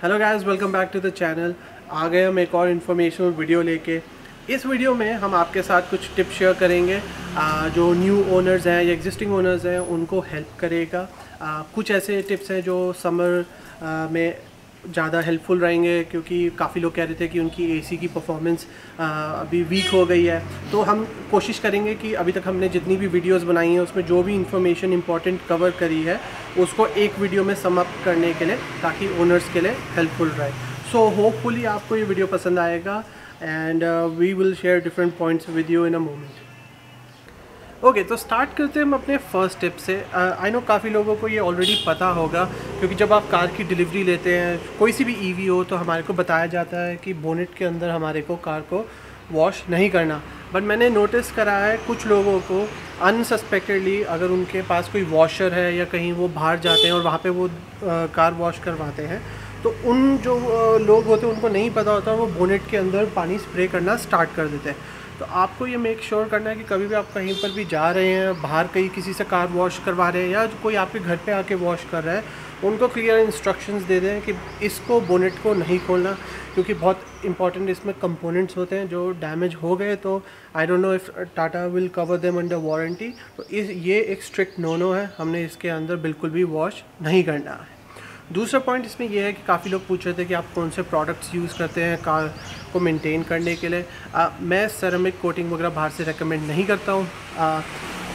Hello guys, welcome back to the channel. आ गए हम एक और इन्फॉर्मेशनल वीडियो लेके। इस वीडियो में हम आपके साथ कुछ टिप्स शेयर करेंगे जो न्यू ओनर्स हैं या एग्जिस्टिंग ओनर्स हैं उनको हेल्प करेगा। कुछ ऐसे टिप्स हैं जो समर में ज़्यादा हेल्पफुल रहेंगे, क्योंकि काफ़ी लोग कह रहे थे कि उनकी एसी की परफॉर्मेंस अभी वीक हो गई है। तो हम कोशिश करेंगे कि अभी तक हमने जितनी भी वीडियोस बनाई हैं उसमें जो भी इंफॉर्मेशन इंपॉर्टेंट कवर करी है उसको एक वीडियो में सम अप करने के लिए, ताकि ओनर्स के लिए हेल्पफुल रहे। सो होपफुली आपको ये वीडियो पसंद आएगा and we will share different points with you in a moment. Okay, तो स्टार्ट करते हैं हम अपने फर्स्ट टिप से। आई नो काफ़ी लोगों को ये ऑलरेडी पता होगा, क्योंकि जब आप कार की डिलीवरी लेते हैं, कोई सी भी ईवी हो, तो हमारे को बताया जाता है कि बोनेट के अंदर हमारे को कार को वॉश नहीं करना। बट मैंने नोटिस करा है कुछ लोगों को अनसस्पेक्टेडली, अगर उनके पास कोई वॉशर है या कहीं वो बाहर जाते हैं और वहाँ पे वो कार वॉश करवाते हैं, तो उन जो लोग होते हैं उनको नहीं पता होता, वो बोनेट के अंदर पानी स्प्रे करना स्टार्ट कर देते हैं। तो आपको ये मेक श्योर करना है कि कभी भी आप कहीं पर भी जा रहे हैं, बाहर कहीं किसी से कार वॉश करवा रहे हैं या कोई आपके घर पे आके वॉश कर रहा है, उनको क्लियर इंस्ट्रक्शंस दे दें कि इसको बोनेट को नहीं खोलना, क्योंकि बहुत इंपॉर्टेंट इसमें कंपोनेंट्स होते हैं जो डैमेज हो गए तो I don't know if Tata will cover them under warranty. तो ये एक स्ट्रिक्ट नो है, हमने इसके अंदर बिल्कुल भी वॉश नहीं करना है। दूसरा पॉइंट इसमें यह है कि काफ़ी लोग पूछ रहे थे कि आप कौन से प्रोडक्ट्स यूज़ करते हैं कार को मेंटेन करने के लिए। मैं सेरेमिक कोटिंग वगैरह बाहर से रेकमेंड नहीं करता हूँ।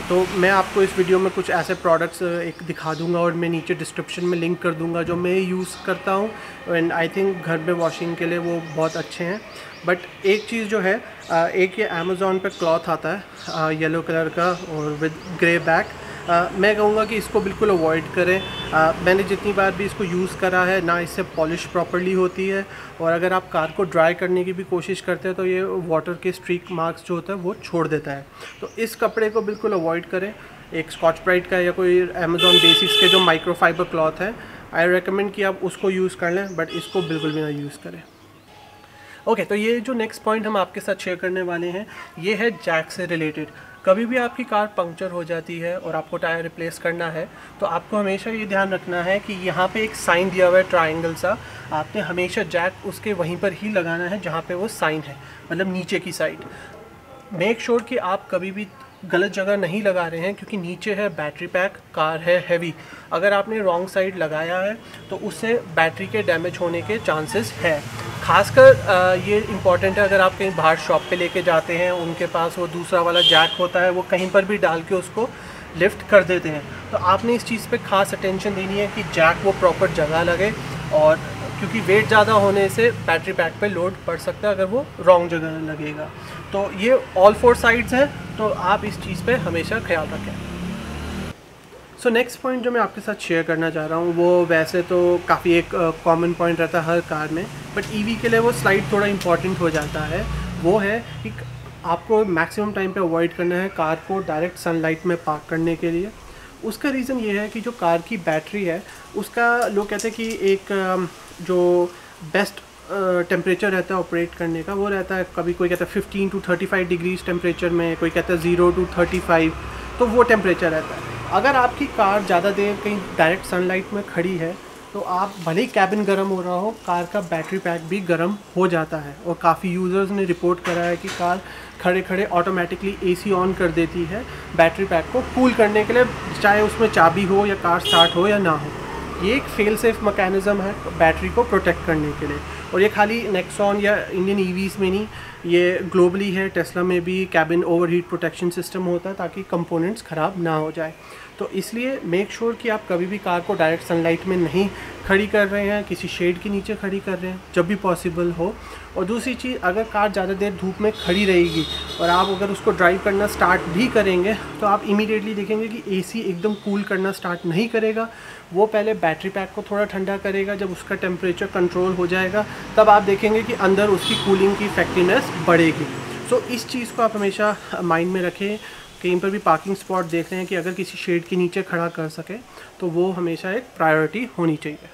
तो मैं आपको इस वीडियो में कुछ ऐसे प्रोडक्ट्स एक दिखा दूंगा और मैं नीचे डिस्क्रिप्शन में लिंक कर दूंगा जो मैं यूज़ करता हूँ, एंड आई थिंक घर में वॉशिंग के लिए वो बहुत अच्छे हैं। बट एक चीज़ जो है, एक ये अमेज़ॉन पे क्लॉथ आता है येलो कलर का और विद ग्रे बैक। मैं कहूँगा कि इसको बिल्कुल अवॉइड करें। मैंने जितनी बार भी इसको यूज़ करा है ना, इससे पॉलिश प्रॉपर्ली होती है, और अगर आप कार को ड्राई करने की भी कोशिश करते हैं तो ये वाटर के स्ट्रीक मार्क्स जो होता है वो छोड़ देता है। तो इस कपड़े को बिल्कुल अवॉइड करें। एक स्कॉच ब्राइट का या कोई अमेज़ॉन बेसिक्स के जो माइक्रोफाइबर क्लॉथ है, आई रेकमेंड कि आप उसको यूज़ कर लें, बट इसको बिल्कुल भी ना यूज़ करें। ओके, तो ये जो नेक्स्ट पॉइंट हम आपके साथ शेयर करने वाले हैं ये है जैक से रिलेटेड। कभी भी आपकी कार पंक्चर हो जाती है और आपको टायर रिप्लेस करना है, तो आपको हमेशा ये ध्यान रखना है कि यहाँ पे एक साइन दिया हुआ है ट्रायंगल सा, आपने हमेशा जैक उसके वहीं पर ही लगाना है जहाँ पे वो साइन है, मतलब नीचे की साइड। मेक श्योर कि आप कभी भी गलत जगह नहीं लगा रहे हैं, क्योंकि नीचे है बैटरी पैक, कार है हैवी। अगर आपने रॉन्ग साइड लगाया है तो उससे बैटरी के डैमेज होने के चांसेस है। खासकर ये इम्पॉर्टेंट है अगर आप कहीं बाहर शॉप पे लेके जाते हैं, उनके पास वो दूसरा वाला जैक होता है, वो कहीं पर भी डाल के उसको लिफ्ट कर देते हैं। तो आपने इस चीज़ पे खास अटेंशन देनी है कि जैक वो प्रॉपर जगह लगे, और क्योंकि वेट ज़्यादा होने से बैटरी पैक पे लोड पड़ सकता है अगर वो रॉन्ग जगह लगेगा। तो ये ऑल फोर साइड्स हैं, तो आप इस चीज़ पे हमेशा ख्याल रखें। सो नेक्स्ट पॉइंट जो मैं आपके साथ शेयर करना चाह रहा हूँ वो वैसे तो काफ़ी एक कॉमन पॉइंट रहता है हर कार में, बट ईवी के लिए वो स्लाइड थोड़ा इंपॉर्टेंट हो जाता है। वो है कि आपको मैक्सिमम टाइम पे अवॉइड करना है कार को डायरेक्ट सनलाइट में पार्क करने के लिए। उसका रीज़न ये है कि जो कार की बैटरी है उसका, लोग कहते हैं कि एक जो बेस्ट टेम्परेचर रहता है ऑपरेट करने का, वो रहता है, कभी कोई कहता है 15 to 35 डिग्रीज टेम्परेचर में, कोई कहता है 0 to 35, तो वो टेम्परेचर रहता है। अगर आपकी कार ज़्यादा देर कहीं डायरेक्ट सनलाइट में खड़ी है तो आप भले ही कैबिन गर्म हो रहा हो, कार का बैटरी पैक भी गर्म हो जाता है। और काफ़ी यूज़र्स ने रिपोर्ट करा है कि कार खड़े खड़े ऑटोमेटिकली एसी ऑन कर देती है बैटरी पैक को कूल करने के लिए, चाहे उसमें चाबी हो या कार स्टार्ट हो या ना हो। ये एक फेल सेफ मैकेनिज़्म है बैटरी को प्रोटेक्ट करने के लिए, और ये खाली नेक्सॉन या इंडियन ईवीज़ में नहीं, ये ग्लोबली है। टेस्ला में भी कैबिन ओवरहीट प्रोटेक्शन सिस्टम होता है ताकि कंपोनेंट्स ख़राब ना हो जाए। तो इसलिए मेक श्योर कि आप कभी भी कार को डायरेक्ट सनलाइट में नहीं खड़ी कर रहे हैं, किसी शेड के नीचे खड़ी कर रहे हैं जब भी पॉसिबल हो। और दूसरी चीज़, अगर कार ज़्यादा देर धूप में खड़ी रहेगी और आप अगर उसको ड्राइव करना स्टार्ट भी करेंगे तो आप इमीडिएटली देखेंगे कि एसी एकदम कूल करना स्टार्ट नहीं करेगा, वो पहले बैटरी पैक को थोड़ा ठंडा करेगा। जब उसका टेम्परेचर कंट्रोल हो जाएगा तब आप देखेंगे कि अंदर उसकी कूलिंग की इफेक्टिवनेस बढ़ेगी। सो इस चीज़ को आप हमेशा माइंड में रखें। कहीं पर भी पार्किंग स्पॉट देख रहे हैं कि अगर किसी शेड के नीचे खड़ा कर सके तो वो हमेशा एक प्रायोरिटी होनी चाहिए।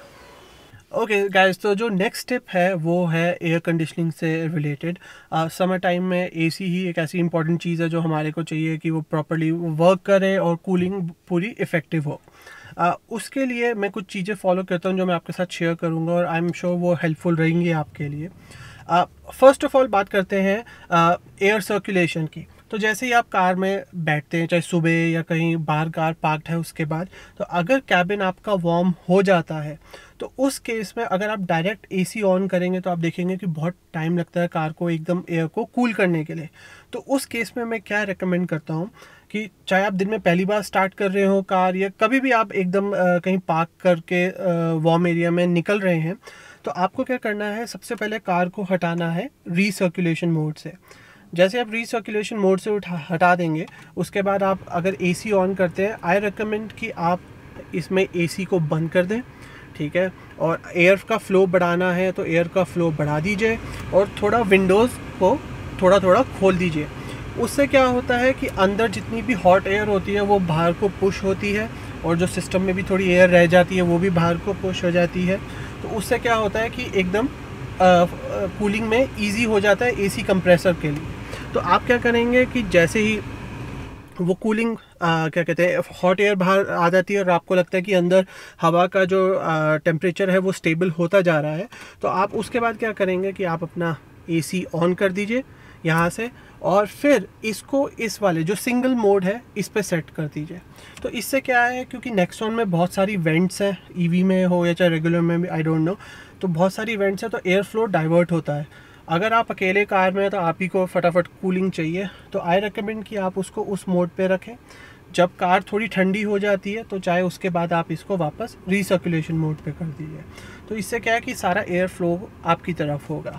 ओके गाइस, तो जो नेक्स्ट स्टेप है वो है एयर कंडीशनिंग से रिलेटेड। समर टाइम में एसी ही एक ऐसी इंपॉर्टेंट चीज़ है जो हमारे को चाहिए कि वो प्रॉपर्ली वर्क करे और कूलिंग पूरी इफ़ेक्टिव हो। उसके लिए मैं कुछ चीज़ें फॉलो करता हूँ जो मैं आपके साथ शेयर करूँगा और आई एम श्योर वो हेल्पफुल रहेंगी आपके लिए। फर्स्ट ऑफ ऑल बात करते हैं एयर सर्कुलेशन की। तो जैसे ही आप कार में बैठते हैं, चाहे सुबह या कहीं बाहर कार पार्क्ड है उसके बाद, तो अगर कैबिन आपका वार्म हो जाता है तो उस केस में अगर आप डायरेक्ट एसी ऑन करेंगे तो आप देखेंगे कि बहुत टाइम लगता है कार को एकदम एयर को कूल करने के लिए। तो उस केस में मैं क्या रेकमेंड करता हूँ कि चाहे आप दिन में पहली बार स्टार्ट कर रहे हो कार, या कभी भी आप एकदम कहीं पार्क करके वार्म एरिया में निकल रहे हैं, तो आपको क्या करना है, सबसे पहले कार को हटाना है रीसर्कुलेशन मोड से। जैसे आप रीसर्कुलेशन मोड से हटा देंगे, उसके बाद आप अगर एसी ऑन करते हैं, आई रिकमेंड कि आप इसमें एसी को बंद कर दें, ठीक है। और एयर का फ़्लो बढ़ाना है तो एयर का फ़्लो बढ़ा दीजिए और थोड़ा विंडोज़ को थोड़ा थोड़ा खोल दीजिए। उससे क्या होता है कि अंदर जितनी भी हॉट एयर होती है वो बाहर को पुश होती है, और जो सिस्टम में भी थोड़ी एयर रह जाती है वो भी बाहर को पुश हो जाती है। तो उससे क्या होता है कि एकदम कूलिंग में इजी हो जाता है एसी कंप्रेसर के लिए। तो आप क्या करेंगे कि जैसे ही वो कूलिंग क्या कहते हैं, हॉट एयर बाहर आ जाती है और आपको लगता है कि अंदर हवा का जो टेम्परेचर है वो स्टेबल होता जा रहा है, तो आप उसके बाद क्या करेंगे कि आप अपना एसी ऑन कर दीजिए यहाँ से, और फिर इसको इस वाले जो सिंगल मोड है इस पे सेट कर दीजिए। तो इससे क्या है, क्योंकि नेक्सॉन में बहुत सारी वेंट्स हैं, ईवी में हो या चाहे रेगुलर में भी, आई डोंट नो, तो बहुत सारी वेंट्स हैं, तो एयर फ्लो डाइवर्ट होता है। अगर आप अकेले कार में हैं तो आप ही को फटाफट कूलिंग चाहिए, तो आई रिकमेंड कि आप उसको उस मोड पे रखें। जब कार थोड़ी ठंडी हो जाती है तो चाहे उसके बाद आप इसको वापस रीसर्कुलेशन मोड पे कर दीजिए। तो इससे क्या है कि सारा एयर फ्लो आपकी तरफ होगा।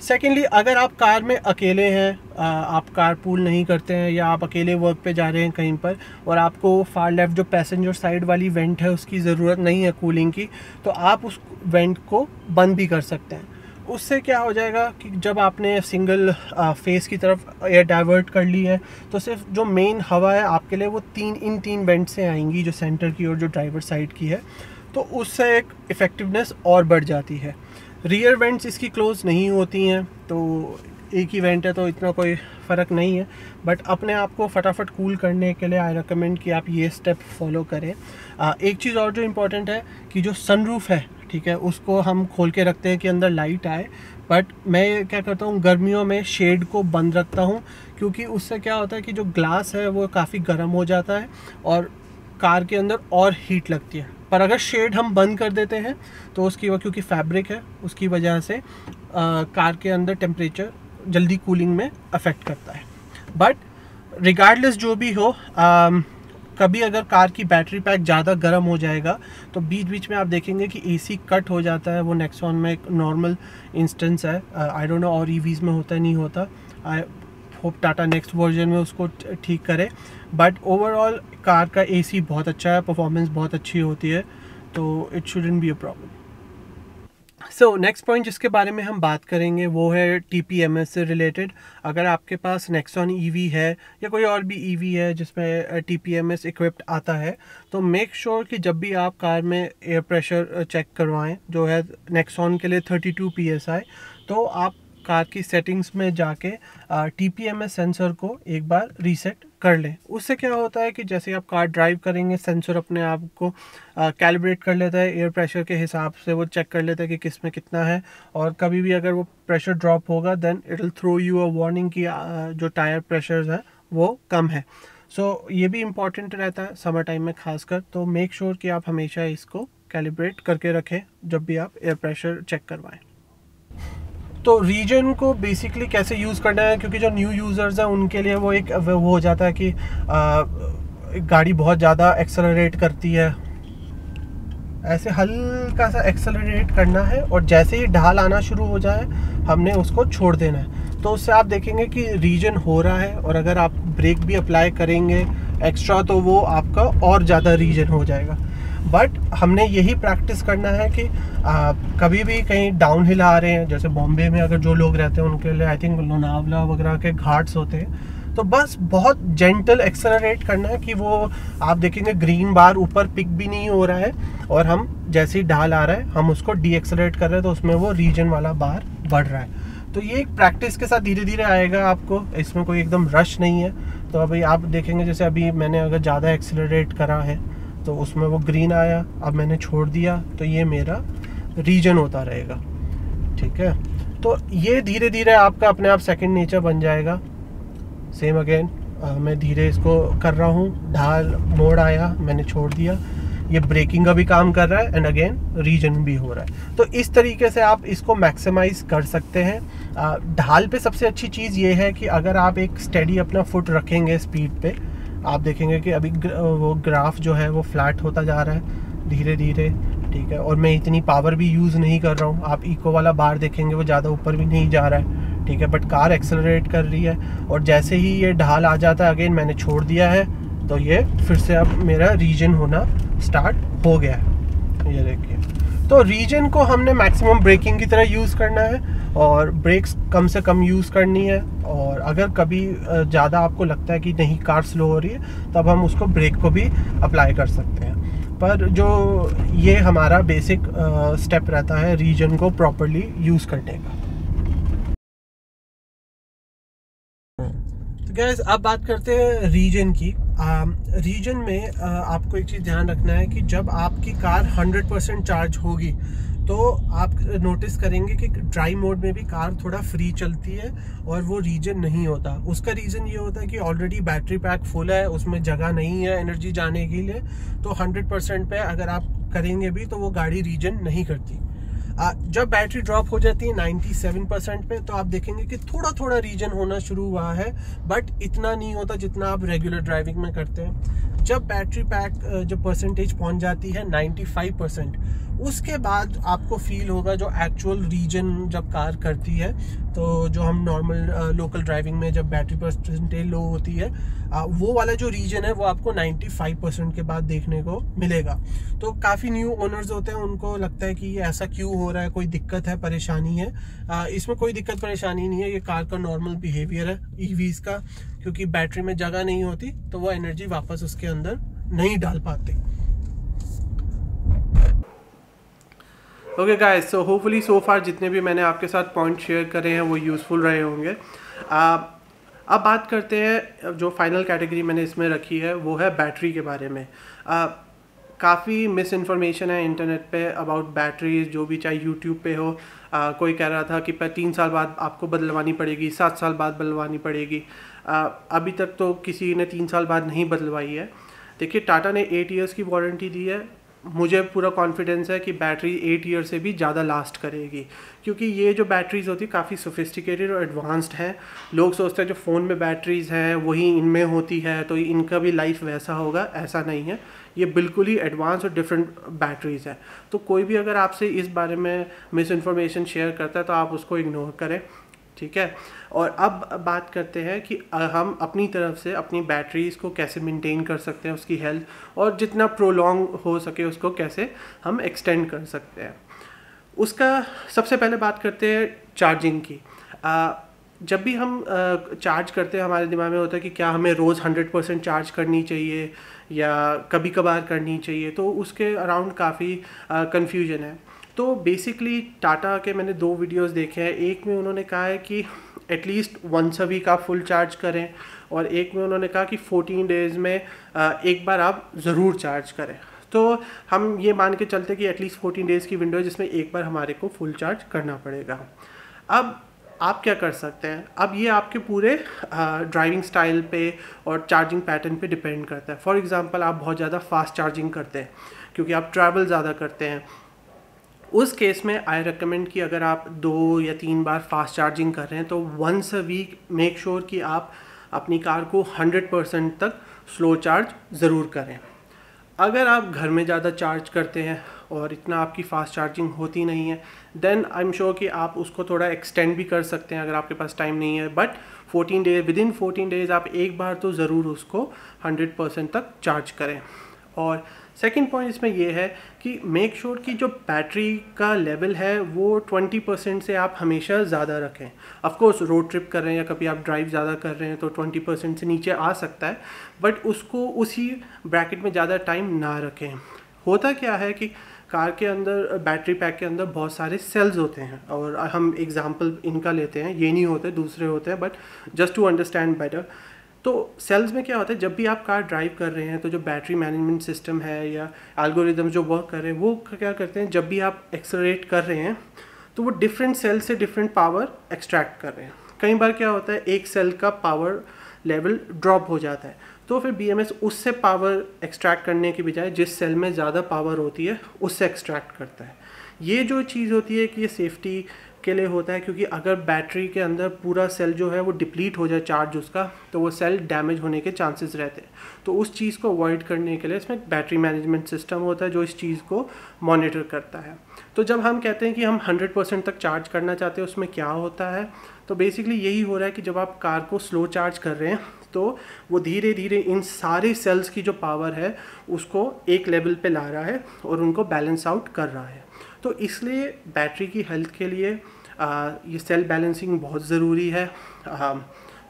सेकेंडली, अगर आप कार में अकेले हैं, आप कार पूल नहीं करते हैं, या आप अकेले वर्क पे जा रहे हैं कहीं पर और आपको फार लेफ्ट जो पैसेंजर साइड वाली वेंट है उसकी ज़रूरत नहीं है कूलिंग की, तो आप उस वेंट को बंद भी कर सकते हैं। उससे क्या हो जाएगा कि जब आपने सिंगल फेस की तरफ एयर डाइवर्ट कर ली है तो सिर्फ जो मेन हवा है आपके लिए वो इन तीन वेंट से आएंगी, जो सेंटर की और जो ड्राइवर साइड की है, तो उससे एक इफ़ेक्टिवनेस और बढ़ जाती है। रियर वेंट्स इसकी क्लोज नहीं होती हैं, तो एक ही वेंट है तो इतना कोई फ़र्क नहीं है, बट अपने आप को फटाफट कूल करने के लिए आई रिकमेंड कि आप ये स्टेप फॉलो करें। एक चीज़ और जो इम्पोर्टेंट है कि जो सनरूफ़ है, ठीक है, उसको हम खोल के रखते हैं कि अंदर लाइट आए, बट मैं क्या करता हूँ गर्मियों में शेड को बंद रखता हूँ, क्योंकि उससे क्या होता है कि जो ग्लास है वो काफ़ी गर्म हो जाता है और कार के अंदर और हीट लगती है। पर अगर शेड हम बंद कर देते हैं तो उसकी क्योंकि फैब्रिक है उसकी वजह से कार के अंदर टेम्परेचर जल्दी कूलिंग में अफेक्ट करता है। बट रिगार्डलेस जो भी हो, कभी अगर कार की बैटरी पैक ज़्यादा गर्म हो जाएगा तो बीच बीच में आप देखेंगे कि एसी कट हो जाता है। वो नेक्सॉन में एक नॉर्मल इंस्टेंस है, आई डोंट नो और ईवीज़ में होता है नहीं होता, I hope Tata next version में उसको ठीक करे। बट ओवरऑल कार का एसी बहुत अच्छा है, परफॉर्मेंस बहुत अच्छी होती है, तो it shouldn't be a problem. So next point जिसके बारे में हम बात करेंगे वो है TPMS से रिलेटेड। अगर आपके पास नेक्सॉन EV है या कोई और भी EV है जिसमें TPMS इक्विप्ड आता है, तो मेक श्योर कि जब भी आप कार में एयर प्रेशर चेक करवाएं, जो है नेक्सॉन के लिए 32 PSI, तो आप कार की सेटिंग्स में जाके TPMS सेंसर को एक बार रीसेट कर लें। उससे क्या होता है कि जैसे आप कार ड्राइव करेंगे, सेंसर अपने आप को कैलिब्रेट कर लेता है, एयर प्रेशर के हिसाब से वो चेक कर लेता है कि किस में कितना है, और कभी भी अगर वो प्रेशर ड्रॉप होगा then it will throw you a warning कि जो टायर प्रेशर्स है वो कम है। सो ये भी इम्पॉर्टेंट रहता है समर टाइम में खासकर, तो मेक श्योर कि आप हमेशा इसको कैलिब्रेट करके रखें जब भी आप एयर प्रेशर चेक करवाएं। तो रीजन को बेसिकली कैसे यूज़ करना है, क्योंकि जो न्यू यूज़र्स हैं उनके लिए वो एक वो हो जाता है कि गाड़ी बहुत ज़्यादा एक्सेलरेट करती है, ऐसे हल्का सा एक्सेलरेट करना है और जैसे ही ढाल आना शुरू हो जाए हमने उसको छोड़ देना है। तो उससे आप देखेंगे कि रीजन हो रहा है, और अगर आप ब्रेक भी अप्लाई करेंगे एक्स्ट्रा तो वो आपका और ज़्यादा रीजन हो जाएगा। बट हमने यही प्रैक्टिस करना है कि कभी भी कहीं डाउन हिल आ रहे हैं, जैसे बॉम्बे में अगर जो लोग रहते हैं उनके लिए आई थिंक लोनावला वगैरह के घाट्स होते हैं, तो बस बहुत जेंटल एक्सेलरेट करना है कि वो आप देखेंगे ग्रीन बार ऊपर पिक भी नहीं हो रहा है, और हम जैसे ही ढाल आ रहा है हम उसको डी एक्सेलरेट कर रहे हैं तो उसमें वो रीजन वाला बार बढ़ रहा है। तो ये एक प्रैक्टिस के साथ धीरे धीरे आएगा आपको, इसमें कोई एकदम रश नहीं है। तो अभी आप देखेंगे जैसे अभी मैंने अगर ज़्यादा एक्सेलरेट करा है तो उसमें वो ग्रीन आया, अब मैंने छोड़ दिया तो ये मेरा रीजन होता रहेगा। ठीक है, तो ये धीरे धीरे आपका अपने आप सेकंड नेचर बन जाएगा। सेम अगेन मैं धीरे इसको कर रहा हूँ, ढाल मोड़ आया, मैंने छोड़ दिया, ये ब्रेकिंग का भी काम कर रहा है एंड अगेन रीजन भी हो रहा है। तो इस तरीके से आप इसको मैक्सिमाइज कर सकते हैं। ढाल पे सबसे अच्छी चीज़ ये है कि अगर आप एक स्टेडी अपना फुट रखेंगे स्पीड पे, आप देखेंगे कि अभी वो ग्राफ जो है वो फ्लैट होता जा रहा है धीरे धीरे। ठीक है, और मैं इतनी पावर भी यूज़ नहीं कर रहा हूँ। आप इको वाला बार देखेंगे वो ज़्यादा ऊपर भी नहीं जा रहा है। ठीक है, बट कार एक्सेलरेट कर रही है, और जैसे ही ये ढाल आ जाता है अगेन मैंने छोड़ दिया है, तो ये फिर से अब मेरा रीजन होना स्टार्ट हो गया है। ये देखिए, तो रीजन को हमने मैक्सिमम ब्रेकिंग की तरह यूज़ करना है और ब्रेक्स कम से कम यूज़ करनी है। और अगर कभी ज़्यादा आपको लगता है कि नहीं कार स्लो हो रही है, तब हम उसको ब्रेक को भी अप्लाई कर सकते हैं। पर जो ये हमारा बेसिक स्टेप रहता है रीजन को प्रॉपरली यूज़ करने का। तो गाइस अब बात करते हैं रीजन की। रीजन में आपको एक चीज़ ध्यान रखना है कि जब आपकी कार 100% चार्ज होगी तो आप नोटिस करेंगे कि ड्राई मोड में भी कार थोड़ा फ्री चलती है और वो रीजन नहीं होता। उसका रीज़न ये होता है कि ऑलरेडी बैटरी पैक फुल है, उसमें जगह नहीं है एनर्जी जाने के लिए। तो 100% पे अगर आप करेंगे भी तो वो गाड़ी रीजन नहीं करती। जब बैटरी ड्रॉप हो जाती है 97% पे, तो आप देखेंगे कि थोड़ा थोड़ा रीजन होना शुरू हुआ है, बट इतना नहीं होता जितना आप रेगुलर ड्राइविंग में करते हैं। जब बैटरी पैक जब परसेंटेज पहुंच जाती है 95%, उसके बाद आपको फील होगा जो एक्चुअल रीजन जब कार करती है। तो जो हम नॉर्मल लोकल ड्राइविंग में जब बैटरी परसेंटेज लो होती है, वो वाला जो रीजन है वो आपको 95% के बाद देखने को मिलेगा। तो काफ़ी न्यू ओनर्स होते हैं, उनको लगता है कि ये ऐसा क्यों हो रहा है, कोई दिक्कत है, परेशानी है। इसमें कोई दिक्कत परेशानी नहीं है, ये कार का नॉर्मल बिहेवियर है ईवीज का, क्योंकि बैटरी में जगह नहीं होती तो वो एनर्जी वापस उसके अंदर नहीं डाल पाते। Okay guys, so hopefully so far जितने भी मैंने आपके साथ पॉइंट शेयर करे हैं वो यूज़फुल रहे होंगे। अब बात करते हैं, जो फाइनल कैटेगरी मैंने इसमें रखी है वो है बैटरी के बारे में। काफ़ी मिस इन्फॉर्मेशन है इंटरनेट पे अबाउट बैटरीज, जो भी चाहे यूट्यूब पे हो। कोई कह रहा था कि 3 साल बाद आपको बदलवानी पड़ेगी, 7 साल बाद बदलवानी पड़ेगी। अभी तक तो किसी ने 3 साल बाद नहीं बदलवाई है। देखिए, टाटा ने 8 ईयर्स की वारंटी दी है। मुझे पूरा कॉन्फिडेंस है कि बैटरी 8 ईयर से भी ज़्यादा लास्ट करेगी, क्योंकि ये जो बैटरीज़ होती है काफ़ी सोफिस्टिकेटेड और एडवांस्ड हैं। लोग सोचते हैं जो फ़ोन में बैटरीज़ हैं वही इनमें होती है तो इनका भी लाइफ वैसा होगा, ऐसा नहीं है। ये बिल्कुल ही एडवांस और डिफरेंट बैटरीज़ है। तो कोई भी अगर आपसे इस बारे में मिस इन्फॉर्मेशन शेयर करता है तो आप उसको इग्नोर करें, ठीक है। और अब बात करते हैं कि हम अपनी तरफ से अपनी बैटरीज़ को कैसे मेंटेन कर सकते हैं, उसकी हेल्थ, और जितना प्रोलॉन्ग हो सके उसको कैसे हम एक्सटेंड कर सकते हैं। उसका सबसे पहले बात करते हैं चार्जिंग की। जब भी हम चार्ज करते हैं हमारे दिमाग में होता है कि क्या हमें रोज़ 100% चार्ज करनी चाहिए या कभी कभार करनी चाहिए, तो उसके अराउंड काफ़ी कन्फ्यूजन है। तो बेसिकली टाटा के मैंने 2 वीडियोस देखे हैं। एक में उन्होंने कहा है कि एटलीस्ट वंस अ वीक आप फुल चार्ज करें, और एक में उन्होंने कहा कि 14 डेज़ में एक बार आप ज़रूर चार्ज करें। तो हम ये मान के चलते कि एटलीस्ट 14 डेज़ की विंडो है जिसमें एक बार हमारे को फुल चार्ज करना पड़ेगा। अब आप क्या कर सकते हैं, अब ये आपके पूरे ड्राइविंग स्टाइल पे और चार्जिंग पैटर्न पे डिपेंड करता है। फॉर एग्जांपल, आप बहुत ज़्यादा फास्ट चार्जिंग करते हैं क्योंकि आप ट्रैवल ज़्यादा करते हैं, उस केस में आई रिकमेंड कि अगर आप 2 या 3 बार फास्ट चार्जिंग कर रहे हैं तो once a week make sure कि आप अपनी कार को 100% तक स्लो चार्ज ज़रूर करें। अगर आप घर में ज़्यादा चार्ज करते हैं और इतना आपकी फ़ास्ट चार्जिंग होती नहीं है, देन आई एम श्योर कि आप उसको थोड़ा एक्सटेंड भी कर सकते हैं अगर आपके पास टाइम नहीं है। बट 14 डेज, विदिन 14 डेज़ आप एक बार तो ज़रूर उसको 100% तक चार्ज करें। और सेकंड पॉइंट इसमें यह है कि मेक श्योर कि जो बैटरी का लेवल है वो 20% से आप हमेशा ज़्यादा रखें। ऑफ कोर्स रोड ट्रिप कर रहे हैं या कभी आप ड्राइव ज़्यादा कर रहे हैं तो 20% से नीचे आ सकता है, बट उसको उसी ब्रैकेट में ज़्यादा टाइम ना रखें। होता क्या है कि कार के अंदर, बैटरी पैक के अंदर बहुत सारे सेल्स होते हैं, और हम एग्जांपल इनका लेते हैं, ये नहीं होते, दूसरे होते हैं, but just to understand better. तो सेल्स में क्या होता है, जब भी आप कार ड्राइव कर रहे हैं तो जो बैटरी मैनेजमेंट सिस्टम है या एल्गोरिदम जो वर्क कर रहे हैं वो क्या करते हैं, जब भी आप एक्सेलरेट कर रहे हैं तो वो डिफरेंट सेल से डिफरेंट पावर एक्सट्रैक्ट कर रहे हैं। कई बार क्या होता है, एक सेल का पावर लेवल ड्रॉप हो जाता है, तो फिर BMS उससे पावर एक्सट्रैक्ट करने की बजाय जिस सेल में ज़्यादा पावर होती है उससे एक्सट्रैक्ट करता है। ये जो चीज़ होती है कि ये सेफ्टी के लिए होता है, क्योंकि अगर बैटरी के अंदर पूरा सेल जो है वो डिप्लीट हो जाए चार्ज उसका, तो वो सेल डैमेज होने के चांसेस रहते हैं। तो उस चीज़ को अवॉइड करने के लिए इसमें बैटरी मैनेजमेंट सिस्टम होता है जो इस चीज़ को मॉनिटर करता है। तो जब हम कहते हैं कि हम 100% तक चार्ज करना चाहते हैं, उसमें क्या होता है, तो बेसिकली यही हो रहा है कि जब आप कार को स्लो चार्ज कर रहे हैं तो वो धीरे धीरे इन सारे सेल्स की जो पावर है उसको एक लेवल पे ला रहा है और उनको बैलेंस आउट कर रहा है। तो इसलिए बैटरी की हेल्थ के लिए ये सेल बैलेंसिंग बहुत ज़रूरी है।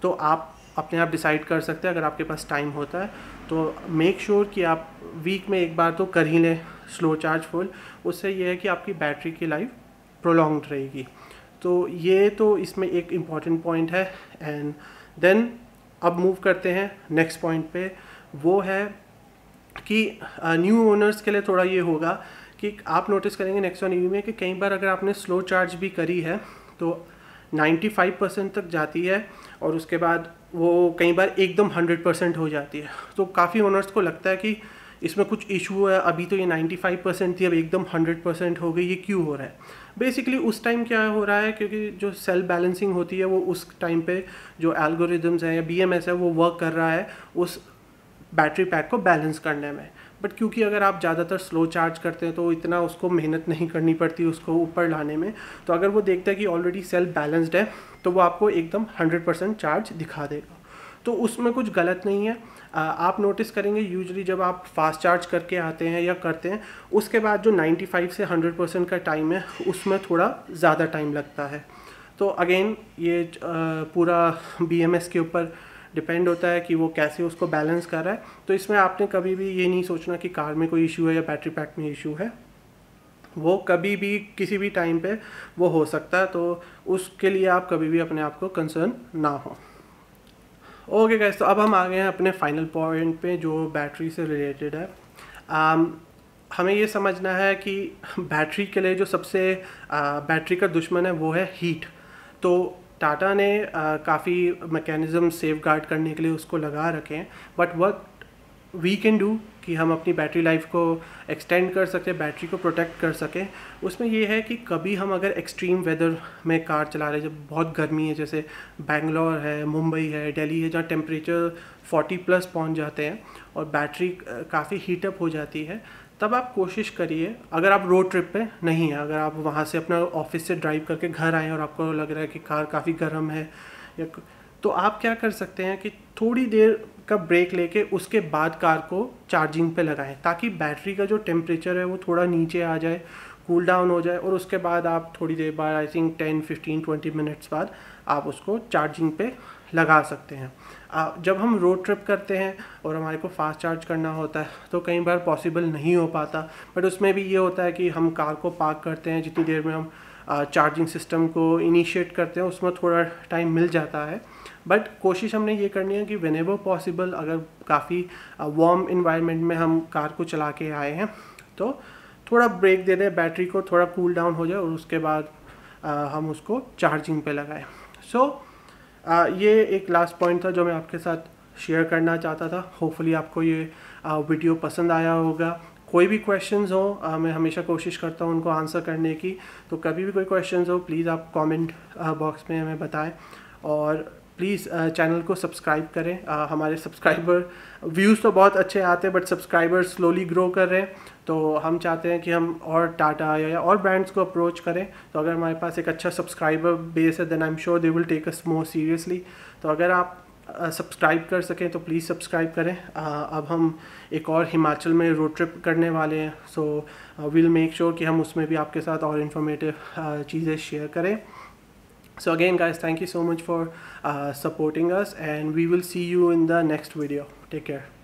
तो आप अपने आप डिसाइड कर सकते हैं, अगर आपके पास टाइम होता है तो मेक श्योर कि आप वीक में एक बार तो कर ही लें स्लो चार्ज फुल। उससे ये है कि आपकी बैटरी की लाइफ प्रोलॉन्ग्ड रहेगी। तो ये तो इसमें एक इम्पॉर्टेंट पॉइंट है। एंड देन अब मूव करते हैं नेक्स्ट पॉइंट पे, वो है कि न्यू ओनर्स के लिए थोड़ा ये होगा कि आप नोटिस करेंगे नेक्सॉन EV में कि कई बार अगर आपने स्लो चार्ज भी करी है तो 95% तक जाती है और उसके बाद वो कई बार एकदम 100% हो जाती है। तो काफ़ी ओनर्स को लगता है कि इसमें कुछ इशू है, अभी तो ये 95% थी अब एकदम 100% हो गई, ये क्यों हो रहा है। बेसिकली उस टाइम क्या हो रहा है, क्योंकि जो सेल बैलेंसिंग होती है वो उस टाइम पे जो एल्गोरिदम्स हैं या BMS है वो वर्क कर रहा है उस बैटरी पैक को बैलेंस करने में। बट क्योंकि अगर आप ज़्यादातर स्लो चार्ज करते हैं तो इतना उसको मेहनत नहीं करनी पड़ती उसको ऊपर लाने में। तो अगर वो देखता है कि ऑलरेडी सेल बैलेंस्ड है तो वो आपको एकदम 100% चार्ज दिखा देगा। तो उसमें कुछ गलत नहीं है। आप नोटिस करेंगे यूजुअली जब आप फास्ट चार्ज करके आते हैं या करते हैं उसके बाद जो 95 से 100% का टाइम है उसमें थोड़ा ज़्यादा टाइम लगता है। तो अगेन ये पूरा BMS के ऊपर डिपेंड होता है कि वो कैसे उसको बैलेंस कर रहा है। तो इसमें आपने कभी भी ये नहीं सोचना कि कार में कोई इशू है या बैटरी पैक में इशू है, वो कभी भी किसी भी टाइम पे वो हो सकता है। तो उसके लिए आप कभी भी अपने आप को कंसर्न ना हो। ओके गाइस, तो अब हम आ गए हैं अपने फाइनल पॉइंट पे जो बैटरी से रिलेटेड है। हमें ये समझना है कि बैटरी के लिए जो सबसे बैटरी का दुश्मन है वो है हीट। तो टाटा ने काफ़ी मैकेनिज़्म सेफ गार्ड करने के लिए उसको लगा रखे हैं, but what we can do कि हम अपनी बैटरी लाइफ को एक्सटेंड कर सकें, बैटरी को प्रोटेक्ट कर सकें, उसमें ये है कि कभी हम अगर एक्सट्रीम वेदर में कार चला रहे हैं, जब बहुत गर्मी है, जैसे बेंगलोर है, मुंबई है, दिल्ली है, जहाँ टेम्परेचर 40+ पहुंच जाते हैं और बैटरी काफ़ी हीटअप हो जाती है, तब आप कोशिश करिए, अगर आप रोड ट्रिप पे नहीं हैं, अगर आप वहाँ से अपना ऑफिस से ड्राइव करके घर आए और आपको लग रहा है कि कार काफ़ी गर्म है या, तो आप क्या कर सकते हैं कि थोड़ी देर का ब्रेक लेके उसके बाद कार को चार्जिंग पे लगाएं, ताकि बैटरी का जो टेम्परेचर है वो थोड़ा नीचे आ जाए, कूल डाउन हो जाए, और उसके बाद आप थोड़ी देर बाद आई थिंक 10, 15, 20 मिनट्स बाद आप उसको चार्जिंग पे लगा सकते हैं। जब हम रोड ट्रिप करते हैं और हमारे को फास्ट चार्ज करना होता है तो कई बार पॉसिबल नहीं हो पाता, बट उसमें भी ये होता है कि हम कार को पार्क करते हैं, जितनी देर में हम चार्जिंग सिस्टम को इनिशिएट करते हैं उसमें थोड़ा टाइम मिल जाता है। बट कोशिश हमने ये करनी है कि व्हेनेवर पॉसिबल, अगर काफ़ी वार्म इन्वायरमेंट में हम कार को चला के आए हैं तो थोड़ा ब्रेक दे दें, बैटरी को थोड़ा कूल डाउन हो जाए और उसके बाद हम उसको चार्जिंग पे लगाएं। ये एक लास्ट पॉइंट था जो मैं आपके साथ शेयर करना चाहता था। होपफुली आपको ये वीडियो पसंद आया होगा। कोई भी क्वेश्चंस हो, मैं हमेशा कोशिश करता हूँ उनको आंसर करने की, तो कभी भी कोई क्वेश्चंस हो प्लीज़ आप कमेंट बॉक्स में हमें बताएं, और प्लीज़ चैनल को सब्सक्राइब करें। हमारे सब्सक्राइबर व्यूज़ तो बहुत अच्छे आते हैं बट सब्सक्राइबर स्लोली ग्रो कर रहे हैं, तो हम चाहते हैं कि हम और टाटा या और ब्रांड्स को अप्रोच करें। तो अगर हमारे पास एक अच्छा सब्सक्राइबर बेस है then I am sure they will take us more seriously. तो अगर आप सब्सक्राइब कर सकें तो प्लीज़ सब्सक्राइब करें। अब हम एक और हिमाचल में रोड ट्रिप करने वाले हैं, सो विल मेक श्योर कि हम उसमें भी आपके साथ और इन्फॉर्मेटिव चीज़ें शेयर करें। So again guys, thank you so much for supporting us, and we will see you in the next video. Take care.